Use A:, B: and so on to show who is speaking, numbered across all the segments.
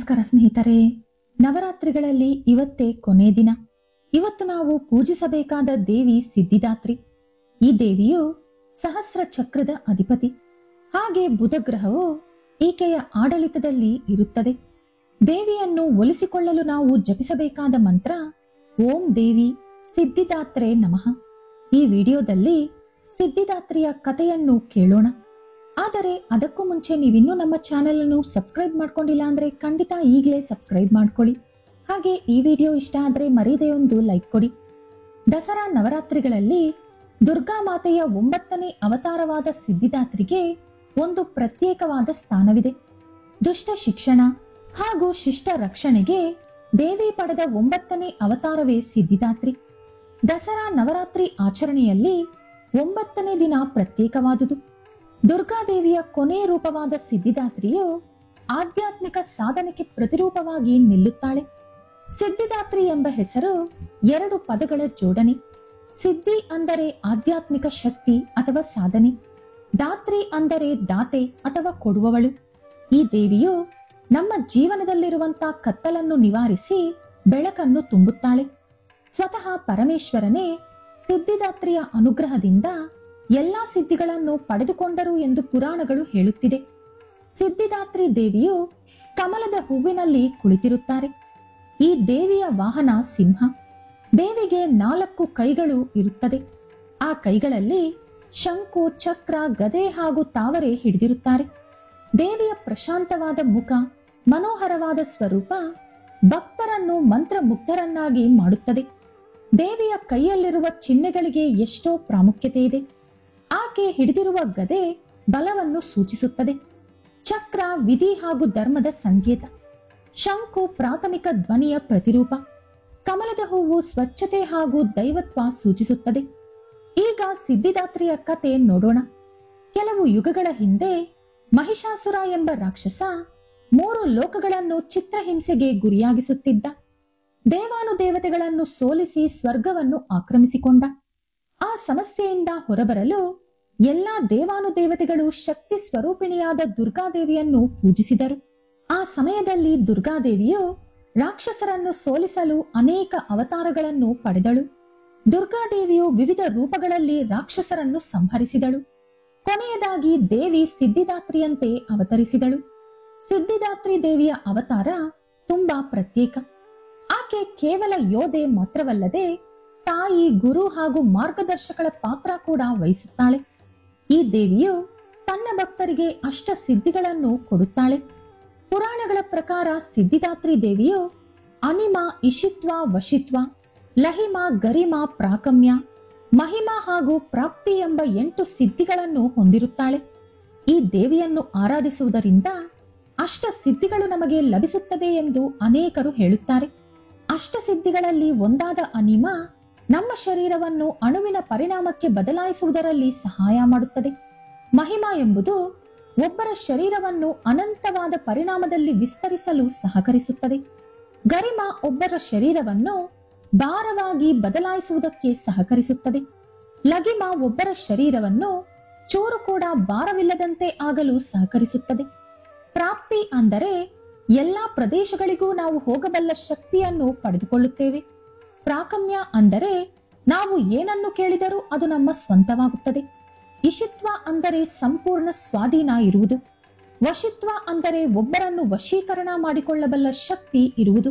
A: ನಮಸ್ಕಾರ ಸ್ನೇಹಿತರೆ. ನವರಾತ್ರಿಗಳಲ್ಲಿ ಇವತ್ತೇ ಕೊನೆ ದಿನ. ಇವತ್ತು ನಾವು ಪೂಜಿಸಬೇಕಾದ ದೇವಿ ಸಿದ್ಧಿದಾತ್ರಿ. ಈ ದೇವಿಯು ಸಹಸ್ರ ಚಕ್ರದ ಅಧಿಪತಿ. ಹಾಗೆ ಬುಧ ಗ್ರಹವು ಈಕೆಯ ಆಡಳಿತದಲ್ಲಿ ಇರುತ್ತದೆ. ದೇವಿಯನ್ನು ಒಲಿಸಿಕೊಳ್ಳಲು ನಾವು ಜಪಿಸಬೇಕಾದ ಮಂತ್ರ ಓಂ ದೇವಿ ಸಿದ್ಧಿದಾತ್ರೆ ನಮಃ. ಈ ವಿಡಿಯೋದಲ್ಲಿ ಸಿದ್ಧಿದಾತ್ರಿಯ ಕಥೆಯನ್ನು ಕೇಳೋಣ. ಆದರೆ ಅದಕ್ಕೂ ಮುಂಚೆ ನೀವಿನ್ನೂ ನಮ್ಮ ಚಾನೆಲ್ ಅನ್ನು ಸಬ್ಸ್ಕ್ರೈಬ್ ಮಾಡ್ಕೊಂಡಿಲ್ಲ ಅಂದ್ರೆ ಖಂಡಿತ ಈಗಲೇ ಸಬ್ಸ್ಕ್ರೈಬ್ ಮಾಡ್ಕೊಳ್ಳಿ. ಹಾಗೆ ಈ ವಿಡಿಯೋ ಇಷ್ಟ ಆದ್ರೆ ಮರೀದೆ ಒಂದು ಲೈಕ್ ಕೊಡಿ. ದಸರಾ ನವರಾತ್ರಿಗಳಲ್ಲಿ ದುರ್ಗಾ ಮಾತೆಯ 9ನೇ ಅವತಾರವಾದ ಸಿದ್ಧಿದಾತ್ರಿಗೆ ಒಂದು ಪ್ರತ್ಯೇಕವಾದ ಸ್ಥಾನವಿದೆ. ದುಷ್ಟ ಶಿಕ್ಷಣ ಹಾಗೂ ಶಿಷ್ಟ ರಕ್ಷಣೆಗೆ ದೇವಿ ಪಡೆದ 9ನೇ ಅವತಾರವೇ ಸಿದ್ಧಿದಾತ್ರಿ. ದಸರಾ ನವರಾತ್ರಿ ಆಚರಣೆಯಲ್ಲಿ 9ನೇ ದಿನ ಪ್ರತ್ಯೇಕವಾದುದು. ದುರ್ಗಾದೇವಿಯ ಕೊನೆ ರೂಪವಾದ ಸಿದ್ಧಿದಾತ್ರಿಯು ಆಧ್ಯಾತ್ಮಿಕ ಸಾಧನೆಗೆ ಪ್ರತಿರೂಪವಾಗಿ ನಿಲ್ಲುತ್ತಾಳೆ. ಸಿದ್ಧಿದಾತ್ರಿ ಎಂಬ ಹೆಸರು 2 ಪದಗಳ ಜೋಡಣೆ. ಸಿದ್ಧಿ ಅಂದರೆ ಆಧ್ಯಾತ್ಮಿಕ ಶಕ್ತಿ ಅಥವಾ ಸಾಧನೆ, ದಾತ್ರಿ ಅಂದರೆ ದಾತೆ ಅಥವಾ ಕೊಡುವವಳು. ಈ ದೇವಿಯು ನಮ್ಮ ಜೀವನದಲ್ಲಿರುವಂತಹ ಕತ್ತಲನ್ನು ನಿವಾರಿಸಿ ಬೆಳಕನ್ನು ತುಂಬುತ್ತಾಳೆ. ಸ್ವತಃ ಪರಮೇಶ್ವರನೇ ಸಿದ್ಧಿದಾತ್ರಿಯ ಅನುಗ್ರಹದಿಂದ ಎಲ್ಲಾ ಸಿದ್ಧಿಗಳನ್ನು ಪಡೆದುಕೊಂಡರು ಎಂದು ಪುರಾಣಗಳು ಹೇಳುತ್ತಿದೆ. ಸಿದ್ಧಿದಾತ್ರಿ ದೇವಿಯು ಕಮಲದ ಹೂವಿನಲ್ಲಿ ಕುಳಿತಿರುತ್ತಾರೆ. ಈ ದೇವಿಯ ವಾಹನ ಸಿಂಹ. ದೇವಿಗೆ 4 ಕೈಗಳು ಇರುತ್ತದೆ. ಆ ಕೈಗಳಲ್ಲಿ ಶಂಕು, ಚಕ್ರ, ಗದೆ ಹಾಗೂ ತಾವರೆ ಹಿಡಿದಿರುತ್ತಾರೆ. ದೇವಿಯ ಪ್ರಶಾಂತವಾದ ಮುಖ, ಮನೋಹರವಾದ ಸ್ವರೂಪ ಭಕ್ತರನ್ನು ಮಂತ್ರಮುಗ್ಧರನ್ನಾಗಿ ಮಾಡುತ್ತದೆ. ದೇವಿಯ ಕೈಯಲ್ಲಿರುವ ಚಿಹ್ನೆಗಳಿಗೆ ಎಷ್ಟೋ ಪ್ರಾಮುಖ್ಯತೆ ಇದೆ. ಆಕೆ ಹಿಡಿದಿರುವ ಗದೆ ಬಲವನ್ನು ಸೂಚಿಸುತ್ತದೆ. ಚಕ್ರ ವಿಧಿ ಹಾಗೂ ಧರ್ಮದ ಸಂಕೇತ. ಶಂಕು ಪ್ರಾಥಮಿಕ ಧ್ವನಿಯ ಪ್ರತಿರೂಪ. ಕಮಲದ ಹೂವು ಸ್ವಚ್ಛತೆ ಹಾಗೂ ದೈವತ್ವ ಸೂಚಿಸುತ್ತದೆ. ಈಗ ಸಿದ್ಧಿದಾತ್ರಿಯ ಕತೆ ನೋಡೋಣ. ಕೆಲವು ಯುಗಗಳ ಹಿಂದೆ ಮಹಿಷಾಸುರ ಎಂಬ ರಾಕ್ಷಸ 3 ಲೋಕಗಳನ್ನು ಚಿತ್ರಹಿಂಸೆಗೆ ಗುರಿಯಾಗಿಸುತ್ತಿದ್ದ. ದೇವಾನುದೇವತೆಗಳನ್ನು ಸೋಲಿಸಿ ಸ್ವರ್ಗವನ್ನು ಆಕ್ರಮಿಸಿಕೊಂಡ. ಆ ಸಮಸ್ಯೆಯಿಂದ ಹೊರಬರಲು ಎಲ್ಲಾ ದೇವಾನುದೇವತೆಗಳು ಶಕ್ತಿ ಸ್ವರೂಪಿಣಿಯಾದ ದುರ್ಗಾದೇವಿಯನ್ನು ಪೂಜಿಸಿದರು. ಆ ಸಮಯದಲ್ಲಿ ದುರ್ಗಾದೇವಿಯು ರಾಕ್ಷಸರನ್ನು ಸೋಲಿಸಲು ಅನೇಕ ಅವತಾರಗಳನ್ನು ಪಡೆದಳು. ದುರ್ಗಾದೇವಿಯು ವಿವಿಧ ರೂಪಗಳಲ್ಲಿ ರಾಕ್ಷಸರನ್ನು ಸಂಹರಿಸಿದಳು. ಕೊನೆಯದಾಗಿ ದೇವಿ ಸಿದ್ಧಿದಾತ್ರಿಯಂತೆ ಅವತರಿಸಿದಳು. ಸಿದ್ಧಿದಾತ್ರಿ ದೇವಿಯ ಅವತಾರ ತುಂಬಾ ಪ್ರತ್ಯೇಕ. ಆಕೆ ಕೇವಲ ಯೋಧೆ ಮಾತ್ರವಲ್ಲದೆ ತಾಯಿ, ಗುರು ಹಾಗೂ ಮಾರ್ಗದರ್ಶಕಳ ಪಾತ್ರ ಕೂಡ ವಹಿಸುತ್ತಾಳೆ. ಈ ದೇವಿಯು ತನ್ನ ಭಕ್ತರಿಗೆ ಅಷ್ಟ ಸಿದ್ಧಿಗಳನ್ನು ಕೊಡುತ್ತಾಳೆ. ಪುರಾಣಗಳ ಪ್ರಕಾರ ಸಿದ್ಧಿದಾತ್ರಿ ದೇವಿಯು ಅನಿಮ, ಇಷಿತ್ವ, ವಶಿತ್ವ, ಲಹಿಮ, ಗರಿಮ, ಪ್ರಾಕಮ್ಯ, ಮಹಿಮ ಹಾಗೂ ಪ್ರಾಪ್ತಿ ಎಂಬ 8 ಸಿದ್ಧಿಗಳನ್ನು ಹೊಂದಿರುತ್ತಾಳೆ. ಈ ದೇವಿಯನ್ನು ಆರಾಧಿಸುವುದರಿಂದ ಅಷ್ಟ ಸಿದ್ಧಿಗಳು ನಮಗೆ ಲಭಿಸುತ್ತದೆ ಎಂದು ಅನೇಕರು ಹೇಳುತ್ತಾರೆ. ಅಷ್ಟ ಸಿದ್ಧಿಗಳಲ್ಲಿ ಒಂದಾದ ಅನಿಮ ನಮ್ಮ ಶರೀರವನ್ನು ಅಣುವಿನ ಪರಿಣಾಮಕ್ಕೆ ಬದಲಾಯಿಸುವುದರಲ್ಲಿ ಸಹಾಯ ಮಾಡುತ್ತದೆ. ಮಹಿಮಾ ಎಂಬುದು ಒಬ್ಬರ ಶರೀರವನ್ನು ಅನಂತವಾದ ಪರಿಣಾಮದಲ್ಲಿ ವಿಸ್ತರಿಸಲು ಸಹಕರಿಸುತ್ತದೆ. ಗರಿಮ ಒಬ್ಬರ ಶರೀರವನ್ನು ಭಾರವಾಗಿ ಬದಲಾಯಿಸುವುದಕ್ಕೆ ಸಹಕರಿಸುತ್ತದೆ. ಲಗಿಮ ಒಬ್ಬರ ಶರೀರವನ್ನು ಚೂರು ಕೂಡ ಭಾರವಿಲ್ಲದಂತೆ ಆಗಲು ಸಹಕರಿಸುತ್ತದೆ. ಪ್ರಾಪ್ತಿ ಅಂದರೆ ಎಲ್ಲಾ ಪ್ರದೇಶಗಳಿಗೂ ನಾವು ಹೋಗಬಲ್ಲ ಶಕ್ತಿಯನ್ನು ಪಡೆದುಕೊಳ್ಳುತ್ತೇವೆ. ಪ್ರಾಕಮ್ಯ ಅಂದರೆ ನಾವು ಏನನ್ನು ಕೇಳಿದರೂ ಅದು ನಮ್ಮ ಸ್ವಂತವಾಗುತ್ತದೆ. ಇಷಿತ್ವ ಅಂದರೆ ಸಂಪೂರ್ಣ ಸ್ವಾಧೀನ ಇರುವುದು. ವಶಿತ್ವ ಅಂದರೆ ಒಬ್ಬರನ್ನು ವಶೀಕರಣ ಮಾಡಿಕೊಳ್ಳಬಲ್ಲ ಶಕ್ತಿ ಇರುವುದು.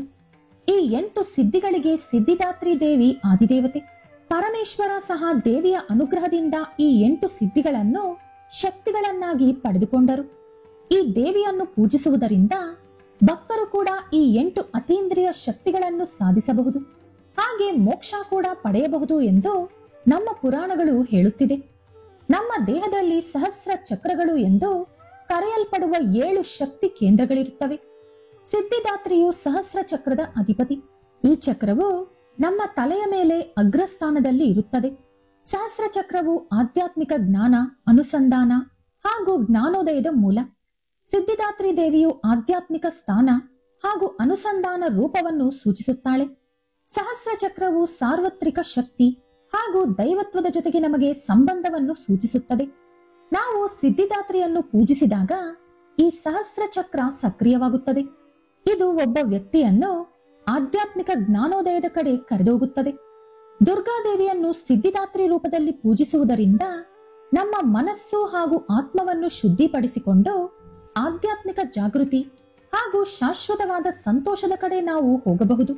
A: ಈ 8 ಸಿದ್ಧಿಗಳಿಗೆ ಸಿದ್ಧಿದಾತ್ರಿ ದೇವಿ ಆದಿದೇವತೆ. ಪರಮೇಶ್ವರ ಸಹ ದೇವಿಯ ಅನುಗ್ರಹದಿಂದ ಈ 8 ಸಿದ್ಧಿಗಳನ್ನು ಶಕ್ತಿಗಳನ್ನಾಗಿ ಪಡೆದುಕೊಂಡರು. ಈ ದೇವಿಯನ್ನು ಪೂಜಿಸುವುದರಿಂದ ಭಕ್ತರು ಕೂಡ ಈ 8 ಅತೀಂದ್ರಿಯ ಶಕ್ತಿಗಳನ್ನು ಸಾಧಿಸಬಹುದು. ಹಾಗೆ ಮೋಕ್ಷ ಕೂಡ ಪಡೆಯಬಹುದು ಎಂದು ನಮ್ಮ ಪುರಾಣಗಳು ಹೇಳುತ್ತಿದೆ. ನಮ್ಮ ದೇಹದಲ್ಲಿ ಸಹಸ್ರ ಚಕ್ರಗಳು ಎಂದು ಕರೆಯಲ್ಪಡುವ 7 ಶಕ್ತಿ ಕೇಂದ್ರಗಳಿರುತ್ತವೆ. ಸಿದ್ಧಿದಾತ್ರಿಯು ಸಹಸ್ರ ಚಕ್ರದ ಅಧಿಪತಿ. ಈ ಚಕ್ರವು ನಮ್ಮ ತಲೆಯ ಮೇಲೆ ಅಗ್ರಸ್ಥಾನದಲ್ಲಿ ಇರುತ್ತದೆ. ಸಹಸ್ರ ಚಕ್ರವು ಆಧ್ಯಾತ್ಮಿಕ ಜ್ಞಾನ, ಅನುಸಂಧಾನ ಹಾಗೂ ಜ್ಞಾನೋದಯದ ಮೂಲ. ಸಿದ್ಧಿದಾತ್ರಿ ದೇವಿಯು ಆಧ್ಯಾತ್ಮಿಕ ಸ್ಥಾನ ಹಾಗೂ ಅನುಸಂಧಾನ ರೂಪವನ್ನು ಸೂಚಿಸುತ್ತಾಳೆ. ಸಹಸ್ರ ಚಕ್ರವು ಸಾರ್ವತ್ರಿಕ ಶಕ್ತಿ ಹಾಗೂ ದೈವತ್ವದ ಜೊತೆಗೆ ನಮಗೆ ಸಂಬಂಧವನ್ನು ಸೂಚಿಸುತ್ತದೆ. ನಾವು ಸಿದ್ಧಿದಾತ್ರಿಯನ್ನು ಪೂಜಿಸಿದಾಗ ಈ ಸಹಸ್ರ ಚಕ್ರ ಸಕ್ರಿಯವಾಗುತ್ತದೆ. ಇದು ಒಬ್ಬ ವ್ಯಕ್ತಿಯನ್ನು ಆಧ್ಯಾತ್ಮಿಕ ಜ್ಞಾನೋದಯದ ಕಡೆ ಕರೆದೊಯ್ಯುತ್ತದೆ. ದುರ್ಗಾದೇವಿಯನ್ನು ಸಿದ್ಧಿದಾತ್ರಿ ರೂಪದಲ್ಲಿ ಪೂಜಿಸುವುದರಿಂದ ನಮ್ಮ ಮನಸ್ಸು ಹಾಗೂ ಆತ್ಮವನ್ನು ಶುದ್ಧಿಪಡಿಸಿಕೊಂಡು ಆಧ್ಯಾತ್ಮಿಕ ಜಾಗೃತಿ ಹಾಗೂ ಶಾಶ್ವತವಾದ ಸಂತೋಷದ ಕಡೆ ನಾವು ಹೋಗಬಹುದು.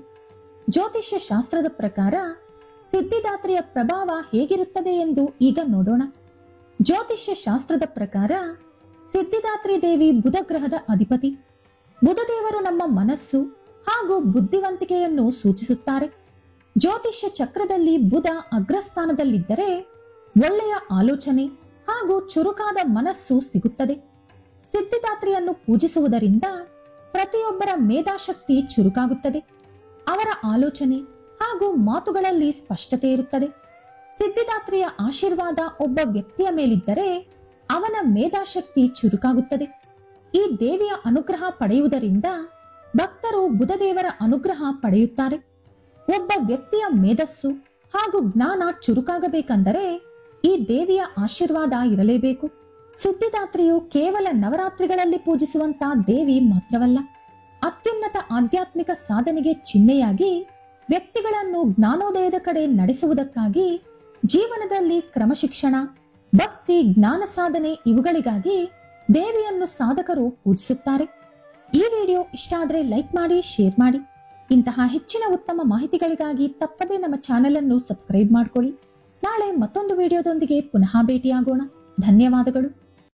A: ಜ್ಯೋತಿಷ್ಯ ಶಾಸ್ತ್ರದ ಪ್ರಕಾರ ಸಿದ್ಧಿದಾತ್ರಿಯ ಪ್ರಭಾವ ಹೇಗಿರುತ್ತದೆ ಎಂದು ಈಗ ನೋಡೋಣ. ಜ್ಯೋತಿಷ್ಯ ಶಾಸ್ತ್ರದ ಪ್ರಕಾರ ಸಿದ್ಧಿದಾತ್ರಿ ದೇವಿ ಬುಧ ಗ್ರಹದ ಅಧಿಪತಿ. ಬುಧದೇವರು ನಮ್ಮ ಮನಸ್ಸು ಹಾಗೂ ಬುದ್ಧಿವಂತಿಕೆಯನ್ನು ಸೂಚಿಸುತ್ತಾರೆ. ಜ್ಯೋತಿಷ್ಯ ಚಕ್ರದಲ್ಲಿ ಬುಧ ಅಗ್ರಸ್ಥಾನದಲ್ಲಿದ್ದರೆ ಒಳ್ಳೆಯ ಆಲೋಚನೆ ಹಾಗೂ ಚುರುಕಾದ ಮನಸ್ಸು ಸಿಗುತ್ತದೆ. ಸಿದ್ಧಿದಾತ್ರಿಯನ್ನು ಪೂಜಿಸುವುದರಿಂದ ಪ್ರತಿಯೊಬ್ಬರ ಮೇಧಾಶಕ್ತಿ ಚುರುಕಾಗುತ್ತದೆ. ಅವರ ಆಲೋಚನೆ ಹಾಗೂ ಮಾತುಗಳಲ್ಲಿ ಸ್ಪಷ್ಟತೆ ಇರುತ್ತದೆ. ಸಿದ್ಧಿದಾತ್ರಿಯ ಆಶೀರ್ವಾದ ಒಬ್ಬ ವ್ಯಕ್ತಿಯ ಮೇಲಿದ್ದರೆ ಅವನ ಮೇಧಾಶಕ್ತಿ ಚುರುಕಾಗುತ್ತದೆ. ಈ ದೇವಿಯ ಅನುಗ್ರಹ ಪಡೆಯುವುದರಿಂದ ಭಕ್ತರು ಬುಧದೇವರ ಅನುಗ್ರಹ ಪಡೆಯುತ್ತಾರೆ. ಒಬ್ಬ ವ್ಯಕ್ತಿಯ ಮೇಧಸ್ಸು ಹಾಗೂ ಜ್ಞಾನ ಚುರುಕಾಗಬೇಕೆಂದರೆ ಈ ದೇವಿಯ ಆಶೀರ್ವಾದ ಇರಲೇಬೇಕು. ಸಿದ್ಧಿದಾತ್ರಿಯು ಕೇವಲ ನವರಾತ್ರಿಗಳಲ್ಲಿ ಪೂಜಿಸುವಂತಹ ದೇವಿ ಮಾತ್ರವಲ್ಲ, ಅತ್ಯುನ್ನತ ಆಧ್ಯಾತ್ಮಿಕ ಸಾಧನೆಗೆ ಚಿಹ್ನೆಯಾಗಿ ವ್ಯಕ್ತಿಗಳನ್ನು ಜ್ಞಾನೋದಯದ ಕಡೆ ನಡೆಸುವುದಕ್ಕಾಗಿ ಜೀವನದಲ್ಲಿ ಕ್ರಮಶಿಕ್ಷಣ, ಭಕ್ತಿ, ಜ್ಞಾನ ಸಾಧನೆ ಇವುಗಳಿಗಾಗಿ ದೇವಿಯನ್ನು ಸಾಧಕರು ಪೂಜಿಸುತ್ತಾರೆ. ಈ ವಿಡಿಯೋ ಇಷ್ಟ ಆದರೆ ಲೈಕ್ ಮಾಡಿ, ಶೇರ್ ಮಾಡಿ. ಇಂತಹ ಹೆಚ್ಚಿನ ಉತ್ತಮ ಮಾಹಿತಿಗಳಿಗಾಗಿ ತಪ್ಪದೇ ನಮ್ಮ ಚಾನೆಲ್ ಅನ್ನು ಸಬ್ಸ್ಕ್ರೈಬ್ ಮಾಡಿಕೊಳ್ಳಿ. ನಾಳೆ ಮತ್ತೊಂದು ವಿಡಿಯೋದೊಂದಿಗೆ ಪುನಃ ಭೇಟಿಯಾಗೋಣ. ಧನ್ಯವಾದಗಳು.